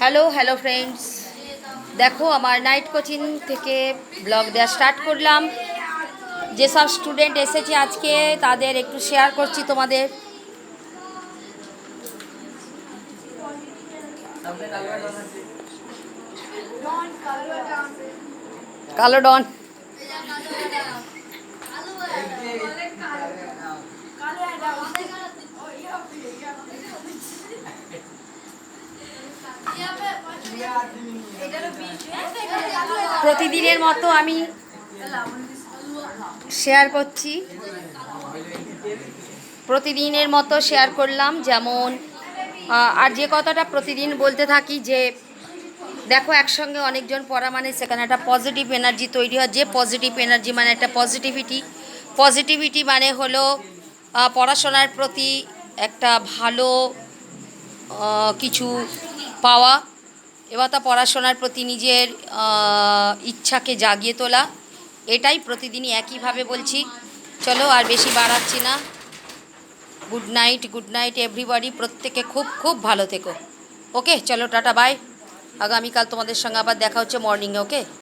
Hello hello friends, দেখো আমার night coaching থেকে ব্লগ দেওয়া স্টার্ট করলাম। যেসব স্টুডেন্ট এসেছে আজকে তাদের একটু শেয়ার করছি তোমাদের। কালো ডন প্রতিদিনের মতো আমি শেয়ার করছি, প্রতিদিনের মতো শেয়ার করলাম। যেমন আর যে কথাটা প্রতিদিন বলতে থাকি যে দেখো, একসঙ্গে অনেকজন পড়া মানে সেখানে একটা পজিটিভ এনার্জি তৈরি হয়। যে পজিটিভ এনার্জি মানে একটা পজিটিভিটি মানে হলো পড়াশোনার প্রতি একটা ভালো কিছু পাওয়া, এবার তা পড়াশোনার প্রতি নিজের ইচ্ছাকে জাগিয়ে তোলা। এটাই প্রতিদিনই একইভাবে বলছি। চলো আর বেশি বাড়াচ্ছি না। Good night everybody. প্রত্যেকে খুব খুব ভালো থেকো। ওকে, চলো টাটা বাই। আগামীকাল তোমাদের সঙ্গে আবার দেখা হচ্ছে মর্নিংয়ে। ওকে।